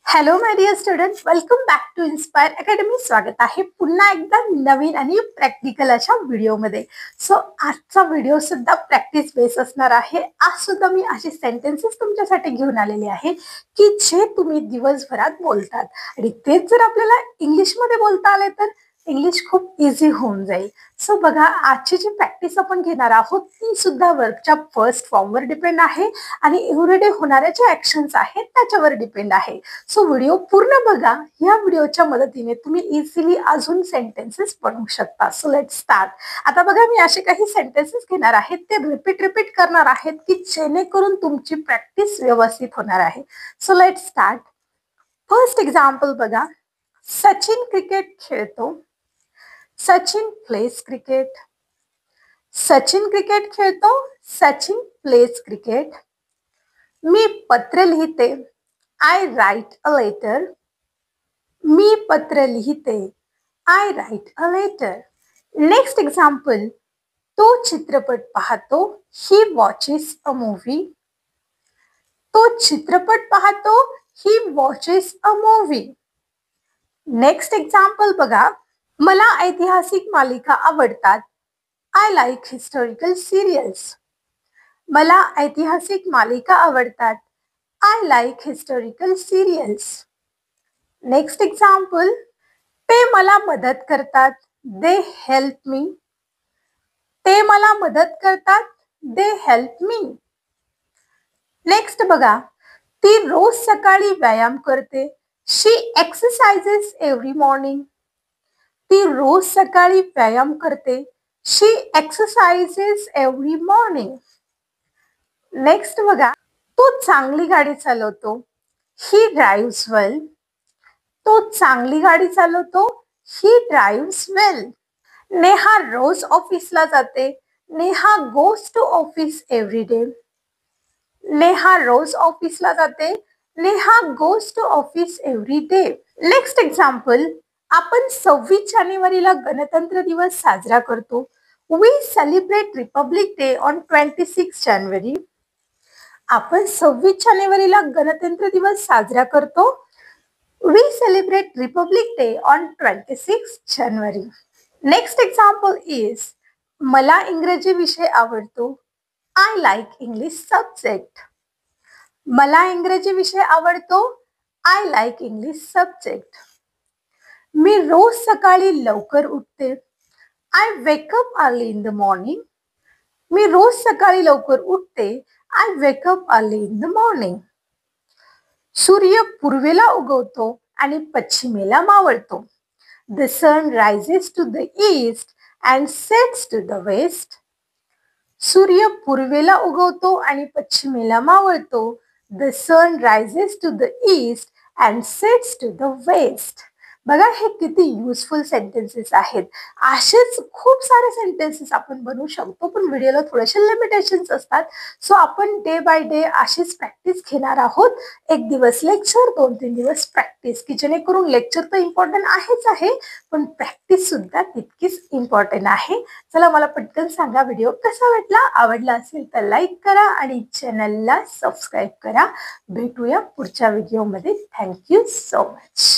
Hello my dear student, welcome back to Inspire Academy. स्वागत आहे पुन्हा एकदा नवीन आणि प्रॅक्टिकल अशा व्हिडिओमध्ये. सो आजचा व्हिडिओ सुद्धा प्रॅक्टिस बेस असणार आहे. आज सुद्धा मी असे सेंटेन्सेस तुमच्यासाठी घेऊन आलेले आहे की जे तुम्ही दिवसभरात बोलतात आणि तेच जर आपल्याला इंग्लिशमध्ये बोलता आले तर इंग्लिश खूप इझी होऊन जाईल. सो बघा, आजची जी प्रॅक्टिस आपण घेणार आहोत ती सुद्धा वर्कच्या फर्स्ट फॉर्मवर डिपेंड आहे आणि एव्हरीडे होणाऱ्या ज्या ऍक्शन्स आहेत त्याच्यावर डिपेंड आहे. सो व्हिडिओ पूर्ण बघा. या व्हिडिओच्या मदतीने तुम्ही इझिली अजून सेंटेन्सेस बनवू शकता. So let start. आता बघा, मी असे काही सेंटेन्सेस घेणार आहेत, ते रिपीट करणार आहेत की जेणेकरून तुमची प्रॅक्टिस व्यवस्थित होणार आहे. So let start. First example बघा. सचिन क्रिकेट खेळतो. Sachin pledge cricket. Sachin cricket खेळतो. Sachin pledge cricket. मी पत्र लिहिते. I write a letter. मी पत्र लिहिते. I write a letter. Next example. तो चित्रपट पाहतो. He watches a movie. तो चित्रपट पाहतो. He watches a movie. Next example बघा. मला ऐतिहासिक मालिका आवडतात. I like historical serials. मला ऐतिहासिक मालिका आवडतात. I like historical serials. Next example. ते मला मदत करतात. They help me. ते मला मदत करतात. They help me. Next बघा. ती रोज सकाळी व्यायाम करते. She exercises every morning. ती रोज सकाळी व्यायाम करते. She exercises every morning. Next बघा. तो चांगली गाडी चालवतो. He drives well. तो चांगली गाडी चालवतो. He drives well. नेहा रोज ऑफिसला जाते. Neha goes to office every day. Neha रोज ऑफिसला जाते. Neha goes to office every day. Next example. आपण 26 जानेवारीला गणतंत्र दिवस साजरा करतो. We celebrate Republic Day on 26 January. आपण 26 जानेवारीला गणतंत्र दिवस साजरा करतो. We celebrate Republic Day on 26 January. Next example is. मला इंग्रजी विषय आवडतो. I like English subject. मला इंग्रजी विषय आवडतो. I like English subject. मी रोज सकाळी लवकर उठते. I wake up early in the morning. मी रोज सकाळी लवकर उठते. I wake up early in the morning. सूर्य पूर्वेला उगवतो आणि पश्चिमेला मावळतो. The sun rises to the east and sets to the west. सूर्य पूर्वेला उगवतो आणि पश्चिमेला मावळतो. The sun rises to the east and sets to the west. बघा, हे किती युजफुल सेंटेन्सेस आहेत. असेच खूप सारे सेंटेन्सेस आपण बनवू शकतो, पण व्हिडिओला थोडेसे लिमिटेशन्स असतात. सो आपण डे बाय डे अशीच प्रॅक्टिस घेणार आहोत. एक दिवस लेक्चर, 2-3 दिवस प्रॅक्टिस, की जेणेकरून लेक्चर तर इम्पॉर्टंट आहेच आहे, पण प्रॅक्टिस सुद्धा तितकीच इम्पॉर्टंट आहे. चला, मला पटकन सांगा, व्हिडिओ कसा वाटला? आवडला असेल तर लाईक करा आणि चॅनलला सबस्क्राईब करा. भेटूया पुढच्या व्हिडिओमध्ये. Thank you so much.